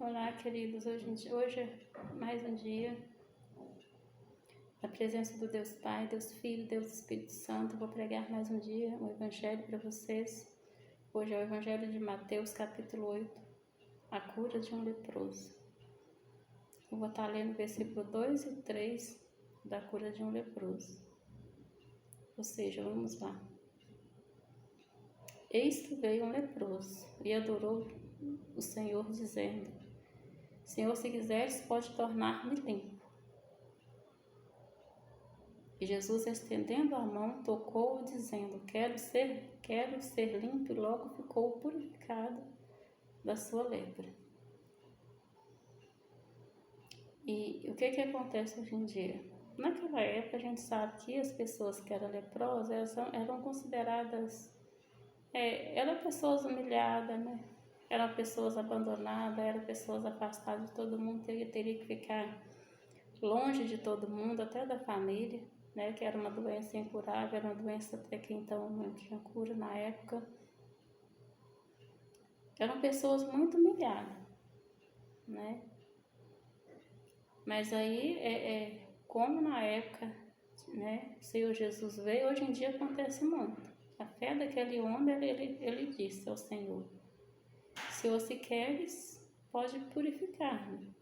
Olá, queridos. Hoje é mais um dia na presença do Deus Pai, Deus Filho, Deus Espírito Santo. Vou pregar mais um dia o Evangelho para vocês. Hoje é o Evangelho de Mateus, capítulo 8, a cura de um leproso. Eu vou estar lendo o versículo 2 e 3 da cura de um leproso. Ou seja, vamos lá. Eis que veio um leproso e adorou o Senhor, dizendo: Senhor, se quiseres, pode tornar-me limpo. E Jesus, estendendo a mão, tocou-o, dizendo: Quero ser limpo, e logo ficou purificado da sua lepra. E o que acontece hoje em dia? Naquela época, a gente sabe que as pessoas que eram leprosas eram consideradas, eram pessoas humilhadas, né? Eram pessoas abandonadas, eram pessoas afastadas de todo mundo, teria que ficar longe de todo mundo, até da família, né? Que era uma doença incurável, era uma doença até que então não tinha cura na época. Eram pessoas muito humilhadas, né? Mas aí, como na época, né, o Senhor Jesus veio, hoje em dia acontece muito. A fé daquele homem, ele disse ao Senhor: Senhor, se queres, pode purificar-me.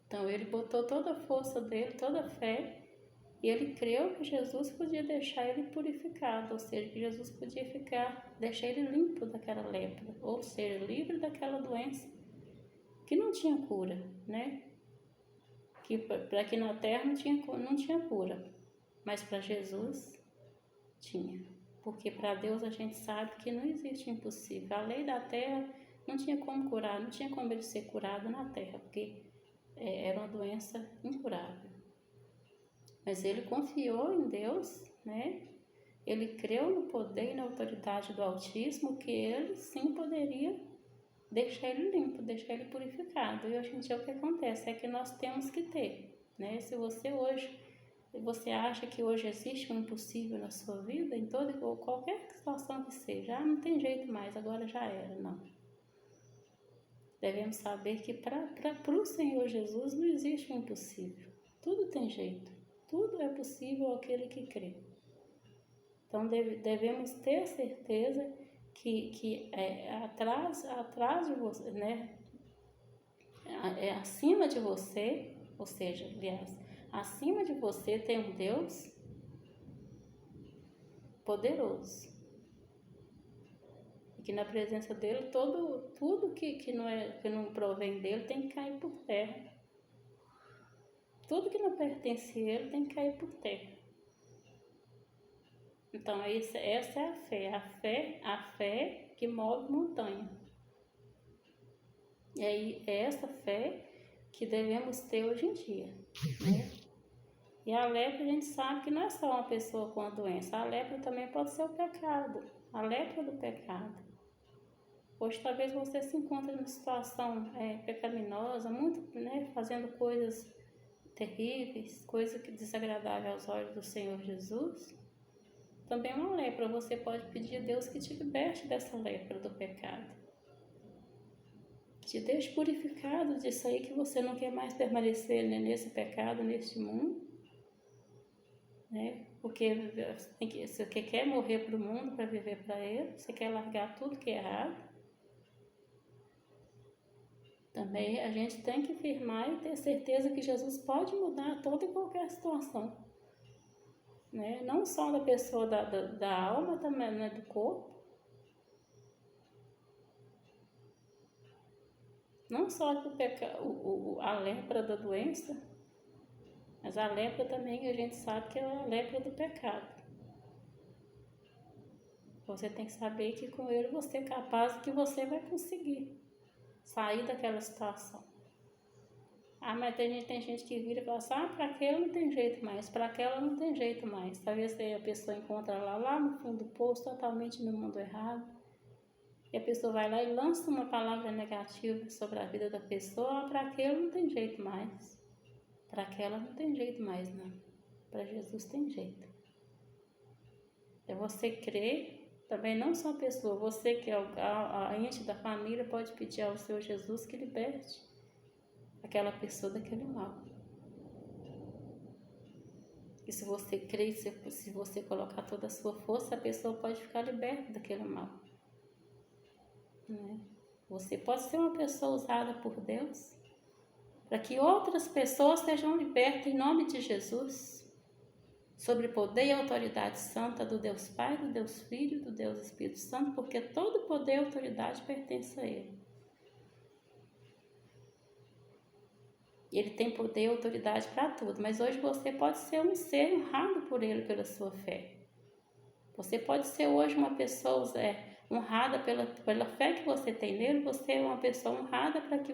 Então ele botou toda a força dele, toda a fé, e ele creu que Jesus podia deixar ele purificado, ou seja, que Jesus podia deixar ele limpo daquela lepra, ou seja, livre daquela doença que não tinha cura, né? Que para aqui na terra não tinha cura, mas para Jesus tinha. Porque para Deus a gente sabe que não existe impossível. A lei da terra não tinha como curar, não tinha como ele ser curado na terra, porque era uma doença incurável. Mas ele confiou em Deus, né? Ele creu no poder e na autoridade do Altíssimo, que ele sim poderia deixar ele limpo, deixar ele purificado. E hoje em dia o que acontece é que nós temos que ter, né? Se você acha que hoje existe um impossível na sua vida, em toda ou qualquer situação que seja, não tem jeito mais, agora já era, não. Devemos saber que para o Senhor Jesus não existe um impossível. Tudo tem jeito, tudo é possível àquele que crê. Então devemos ter certeza que atrás de você, né? Acima de você, ou seja, aliás, acima de você tem um Deus poderoso. E que na presença dele, tudo que não provém dele tem que cair por terra. Tudo que não pertence a ele tem que cair por terra. Então, essa é a fé que move montanha. E aí, é essa fé que devemos ter hoje em dia, né? E a lepra, a gente sabe que não é só uma pessoa com a doença. A lepra também pode ser o pecado, a lepra do pecado. Hoje, talvez você se encontre numa situação pecaminosa, muito, né, fazendo coisas terríveis, coisas desagradáveis aos olhos do Senhor Jesus. Também uma lepra, você pode pedir a Deus que te liberte dessa lepra do pecado. Que te deixe purificado disso aí, que você não quer mais permanecer, né, nesse pecado, neste mundo. Né? Porque você quer morrer para o mundo para viver para ele, você quer largar tudo que é errado. Também a gente tem que firmar e ter certeza que Jesus pode mudar toda e qualquer situação. Né? Não só da pessoa, da alma, também, né? Do corpo. Não só a lepra da doença, mas a lepra também a gente sabe que é a lepra do pecado. Você tem que saber que com ele você é capaz, que você vai conseguir sair daquela situação. Mas tem gente que vira e fala assim: para aquele não tem jeito mais, para aquela não tem jeito mais. Talvez a pessoa encontra lá no fundo do poço, totalmente no mundo errado. E a pessoa vai lá e lança uma palavra negativa sobre a vida da pessoa: para aquele não tem jeito mais. Para aquela não tem jeito mais, não. Para Jesus tem jeito. É você crer Também não só a pessoa, você que é a ente da família pode pedir ao Senhor Jesus que liberte aquela pessoa daquele mal. E se você crer, se você colocar toda a sua força, a pessoa pode ficar liberta daquele mal. Né? Você pode ser uma pessoa usada por Deus para que outras pessoas sejam libertas em nome de Jesus, sobre poder e autoridade santa do Deus Pai, do Deus Filho, do Deus Espírito Santo, porque todo poder e autoridade pertence a Ele. Ele tem poder e autoridade para tudo, mas hoje você pode ser um ser honrado por Ele pela sua fé. Você pode ser hoje uma pessoa honrada pela fé que você tem nele, você é uma pessoa honrada para que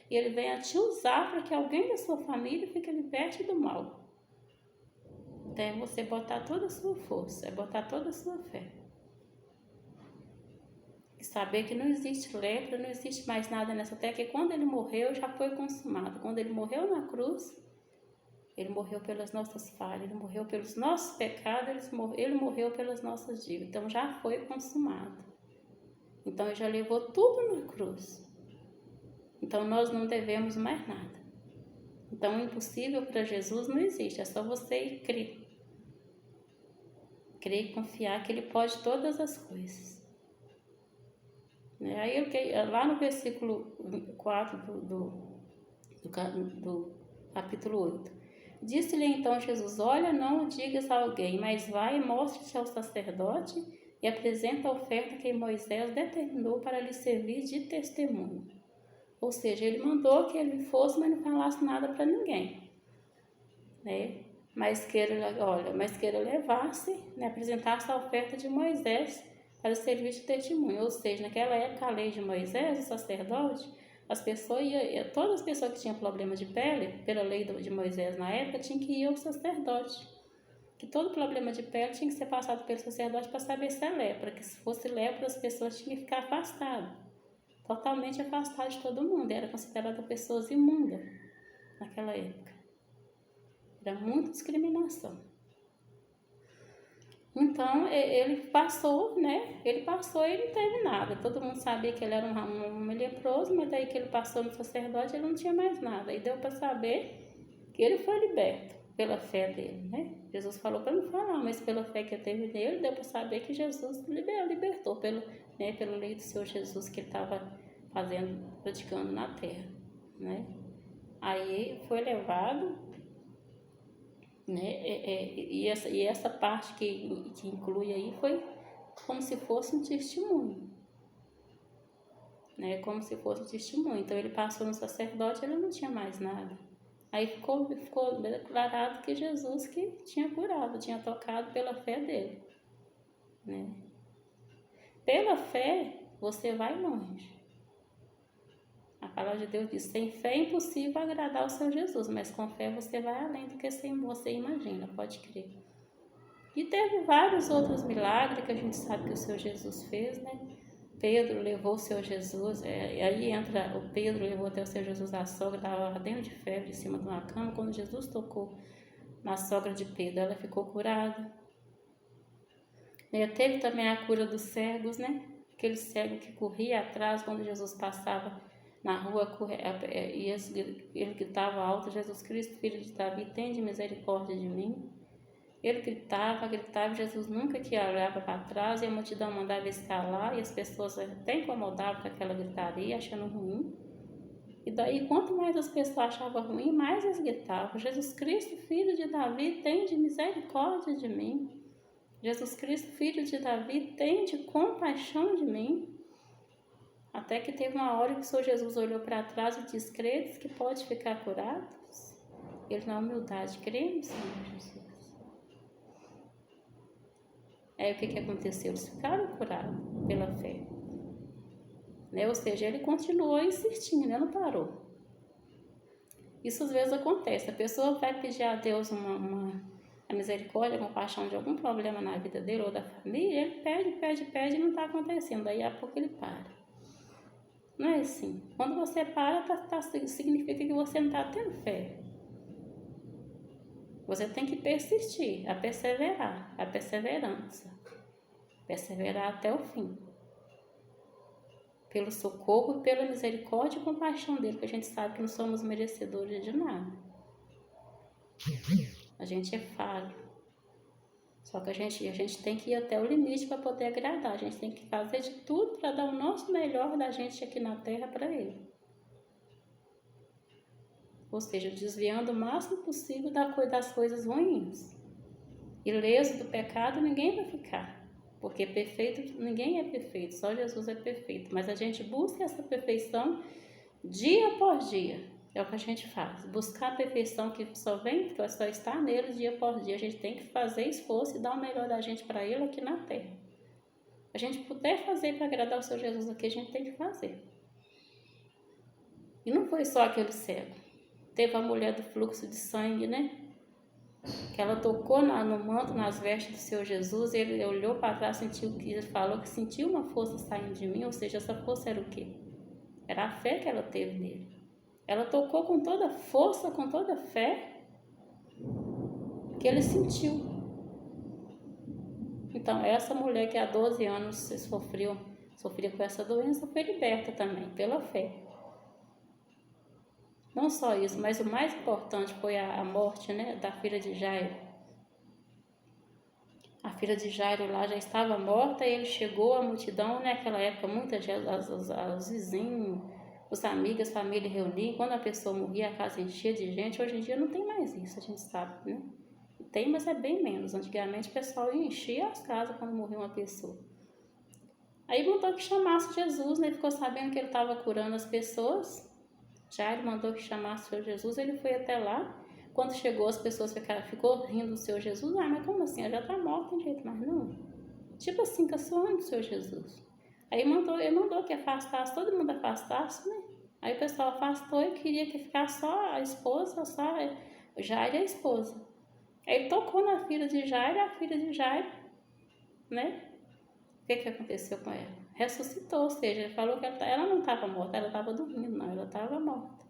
Ele venha te usar para que alguém da sua família fique liberte do mal. Então é você botar toda a sua força, é botar toda a sua fé. E saber que não existe lepra, não existe mais nada nessa terra, que quando Ele morreu já foi consumado. Quando Ele morreu na cruz, Ele morreu pelas nossas falhas, Ele morreu pelos nossos pecados, Ele morreu pelas nossas dívidas. Então já foi consumado. Então Ele já levou tudo na cruz. Então nós não devemos mais nada. Então o impossível para Jesus não existe, é só você crer. Crer e confiar que Ele pode todas as coisas. Aí lá no versículo 4 do capítulo 8. Disse-lhe então Jesus: olha, não o digas a alguém, mas vai e mostre-te ao sacerdote e apresenta a oferta que Moisés determinou para lhe servir de testemunho. Ou seja, ele mandou que ele fosse, mas não falasse nada para ninguém. Né? Mas que ele levasse, né, apresentasse a oferta de Moisés para servir de testemunho. Ou seja, naquela época, a lei de Moisés, o sacerdote, todas as pessoas que tinham problema de pele, pela lei de Moisés na época, tinham que ir ao sacerdote. Que todo problema de pele tinha que ser passado pelo sacerdote para saber se é lepra. Que se fosse lepra, as pessoas tinham que ficar afastadas. Totalmente afastadas de todo mundo. Era considerada pessoas imundas naquela época. Era muita discriminação. Então, ele passou, né? Ele passou e não teve nada. Todo mundo sabia que ele era um homem leproso, mas daí que ele passou no sacerdote, ele não tinha mais nada. E deu para saber que ele foi liberto pela fé dele, né? Jesus falou para não falar, mas pela fé que teve nele, deu para saber que Jesus libertou pelo lei do Senhor Jesus que ele estava praticando na terra, né? Aí foi levado, né? E essa parte que inclui aí foi como se fosse um testemunho, né? Como se fosse um testemunho. Então ele passou no sacerdote, ele não tinha mais nada. Aí ficou declarado que Jesus que tinha curado, tinha tocado pela fé dele, né? Pela fé você vai longe. A palavra de Deus diz: sem fé é impossível agradar ao Senhor Jesus, mas com fé você vai além do que você imagina, pode crer. E teve vários outros milagres que a gente sabe que o Senhor Jesus fez, né? Pedro levou o Senhor Jesus, aí entra o Pedro, levou até o Senhor Jesus, a sogra estava ardendo de febre em cima de uma cama. Quando Jesus tocou na sogra de Pedro, ela ficou curada. Teve também a cura dos cegos, né? Aquele cego que corria atrás quando Jesus passava na rua, e ele gritava alto: Jesus Cristo, filho de Davi, tende misericórdia de mim. Ele gritava, Jesus nunca que olhava para trás, e a multidão mandava ele calar, e as pessoas até incomodavam com aquela gritaria, achando ruim. E daí, quanto mais as pessoas achavam ruim, mais eles gritavam: Jesus Cristo, filho de Davi, tende misericórdia de mim. Jesus Cristo, filho de Davi, tende compaixão de mim. Até que teve uma hora que o Senhor Jesus olhou para trás e disse: credes que pode ficar curados? Eles, na humildade, cremos, Senhor Jesus. Aí o que aconteceu? Eles ficaram curados pela fé, né? Ou seja, ele continuou insistindo, ele não parou. Isso às vezes acontece, a pessoa vai pedir a Deus a misericórdia, a compaixão de algum problema na vida dele ou da família, ele pede e não está acontecendo, daí a pouco ele para. Não é assim. Quando você para, significa que você não está tendo fé. Você tem que persistir, a perseverar, a perseverança. perseverar até o fim. Pelo socorro, pela misericórdia e compaixão dele, que a gente sabe que não somos merecedores de nada. A gente é falho. Só que a gente tem que ir até o limite para poder agradar. A gente tem que fazer de tudo para dar o nosso melhor da gente aqui na terra para ele. Ou seja, desviando o máximo possível das coisas ruins. Ileso do pecado ninguém vai ficar. Porque perfeito, ninguém é perfeito, só Jesus é perfeito. Mas a gente busca essa perfeição dia após dia. É o que a gente faz. Buscar a perfeição que só está nele dia após dia. A gente tem que fazer esforço e dar o melhor da gente para ele aqui na terra. A gente puder fazer para agradar o Senhor Jesus aqui, a gente tem que fazer. E não foi só aquele cego. Teve a mulher do fluxo de sangue, né? Que ela tocou no manto, nas vestes do Senhor Jesus, ele olhou para trás, ele falou que sentiu uma força saindo de mim, ou seja, essa força era o quê? Era a fé que ela teve nele. Ela tocou com toda a força, com toda a fé que ele sentiu. Então, essa mulher que há 12 anos sofria com essa doença, foi liberta também, pela fé. Não só isso, mas o mais importante foi a morte, né, da filha de Jairo. A filha de Jairo lá já estava morta e ele chegou, a multidão, naquela época, muita gente, os vizinhos, os amigos, a família reuniam. Quando a pessoa morria, a casa enchia de gente. Hoje em dia não tem mais isso, a gente sabe, né? Tem, mas é bem menos. Antigamente o pessoal enchia as casas quando morria uma pessoa. Aí mandou que chamasse Jesus, né? Ficou sabendo que ele estava curando as pessoas. Jairo mandou que chamasse o Senhor Jesus, ele foi até lá. Quando chegou, as pessoas ficou rindo do Senhor Jesus. Ah, mas como assim? Ela já está morta, tem jeito mais não. Tipo assim, caçoando do Senhor Jesus. Aí ele mandou que afastasse, todo mundo afastasse, né? Aí o pessoal afastou e queria que ficasse só a esposa, só Jairo e a esposa. Aí ele tocou na filha de Jairo, a filha de Jairo, né? O que aconteceu com ela? Ressuscitou, ou seja, ele falou que ela não estava morta, ela estava dormindo, não, ela estava morta.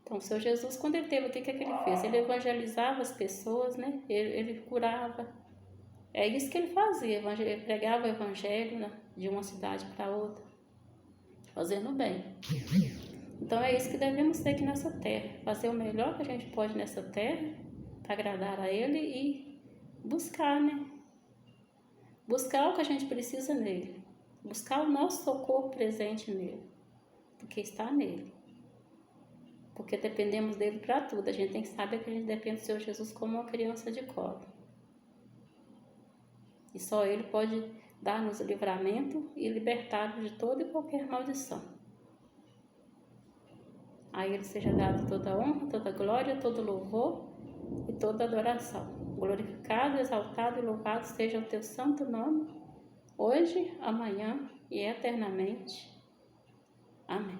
Então, o Senhor Jesus, quando ele teve, o que ele fez? Ele evangelizava as pessoas, né? Ele curava. É isso que ele fazia, ele pregava o evangelho, né? De uma cidade para outra, fazendo bem. Então, é isso que devemos ter aqui nessa terra, fazer o melhor que a gente pode nessa terra, para agradar a ele e buscar, né? Buscar o que a gente precisa nele. Buscar o nosso socorro presente nele. Porque está nele. Porque dependemos dele para tudo. A gente tem que saber que a gente depende do Senhor Jesus como uma criança de colo. E só ele pode dar-nos livramento e libertar-nos de toda e qualquer maldição. A ele seja dado toda honra, toda glória, todo louvor e toda adoração. Glorificado, exaltado e louvado seja o teu santo nome, hoje, amanhã e eternamente. Amém.